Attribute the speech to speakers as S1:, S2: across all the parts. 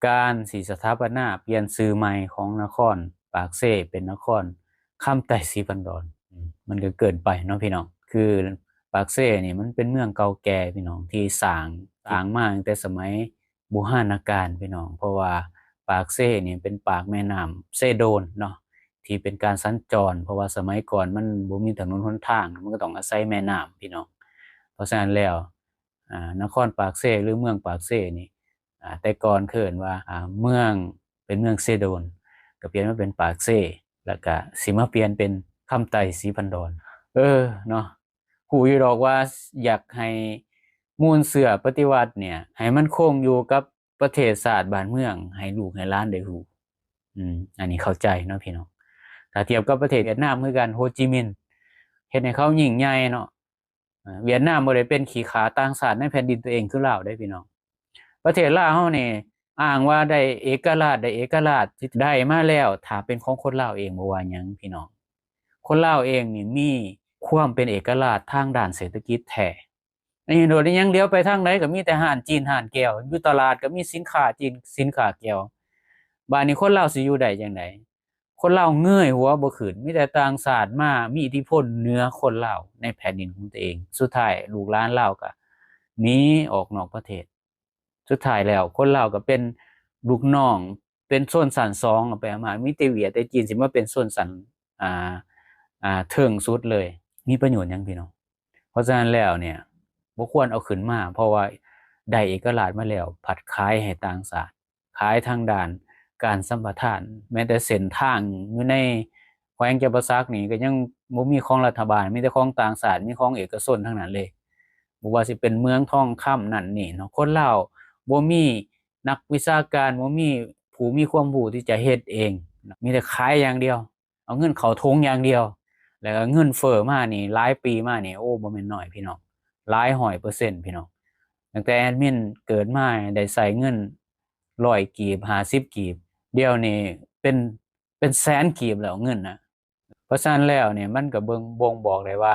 S1: การสีสถาปนาเปลี่ยนชื่อใหม่ของนครปากเซเป็นนครคำไต่ศรีพันดอนมันก็เกินไปเนาะพี่น้องคือปากเซนี่มันเป็นเมืองเก่าแก่พี่น้องที่สร้างมาตั้งแต่สมัยบูรณาการพี่น้องเพราะว่าปากเซนี่เป็นปากแม่น้ำเซโดนเนาะที่เป็นการสัญจรเพราะว่าสมัยก่อนมันบ่มีถนนหนทางมันก็ต้องอาศัยแม่น้ำพี่น้องเพราะฉะนั้นแล้วนครปากเซหรือเมืองปากเซนี่แต่ก่อนเขินว่าเมืองเป็นเมืองเซโดนก็เปลี่ยนมาเป็นปากเซแล้วก็สิมาเปลี่ยนเป็นคำไต่ศรีพันดอนเนาะหูอยู่ดอกว่าอยากให้มูลเสือปฏิวัติเนี่ยให้มันคงอยู่กับประเทศศาสตร์บ้านเมืองให้ลูกให้หลานได้รู้อันนี้เข้าใจเนาะพี่น้องถ้าเทียบกับประเทศเวียดนามคือกันโฮจิมินห์เฮ็ดให้เขายิ่งใหญ่เนาะเวียดนามบ่ได้เป็นขี้ขาต่างชาติในแผ่นดินตัวเองคือลาวได้พี่น้องประเทศลาวเฮานี่อ้างว่าได้เอกราชที่ได้มาแล้วถ้าเป็นของคนลาวเองบ่ว่าหยังพี่น้องคนลาวเองนี่มีความเป็นเอกราชทางด้านเศรษฐกิจแท้นี่โดดยังเลี้ยวไปทางไหนก็มีแต่ห้านจีนห้านแก้วอยู่ตลาดก็มีสินค้าจีนสินค้าแก้วบ้านนี้คนลาวสิอยู่ได้จังไดคนลาวเงยหัวบ่ขึ้นมีแต่ต่างชาติมามีอิทธิพลเหนือคนลาวในแผ่นดินของตัวเองสุดท้ายลูกหลานลาวก็หนีออกนอกประเทศสุดท้ายแล้วคนลาวก็เป็นลูกน้องเป็นชนชั้น2เอาไปมามีแต่เวียดแต่จีนสิมาเป็นชนชั้นอ่าเทิงสุดเลยมีประโยชน์หยังพี่น้องเพราะฉะนั้นแล้วเนี่ยบ่ควรเอาขึ้นมาเพราะว่าได้เอกราชมาแล้วผัดขายให้ต่างชาติขายทางด้านการสัมปทานแม้แต่เส้นทางอยู่ในแขวงจำปาสักนี่ก็ยังบ่มีของรัฐบาลมีแต่ของต่างชาติมีของเอกชนทั้งนั้นเลยบ่ว่าสิเป็นเมืองทองคำนั่นนี่เนาะคนลาวบ่มีนักวิชาการบ่มีผู้มีความรู้ที่จะเฮ็ดเองมีแต่ขายอย่างเดียวเอาเงินเข้าถุงอย่างเดียวแล้วก็เงินเฟ้อมานี่หลายปีมานี่โอ้บ่แม่นน้อยพี่น้องหลายร้อยเปอร์เซ็นต์พี่น้องตั้งแต่แอดมินเกิดมาได้ใช้เงิน100กีบ50กีบเดี๋ยวนี้เป็นแสนกีบแล้วเงินน่ะเพราะฉะนั้นแล้วเนี่ยมันก็บ่งบอกได้ว่า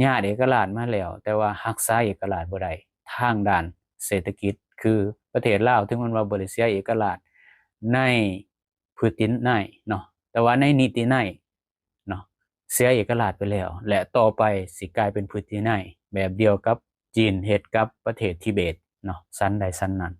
S1: ญาติเอกราชมาแล้วแต่ว่ารักษาเอกราชบ่ได้ทางด้านเศรษฐกิจคือประเทศลาวถึงมันว่าบ่ได้เสียเอกราชในพฤตินัยเนาะแต่ว่าในนิตินัยเนาะเสียเอกราชไปแล้วและต่อไปสิกลายเป็นพฤตินัยแบบเดียวกับจีนเฮ็ดกับประเทศทิเบตเนาะชั้นใดชั้นนั้น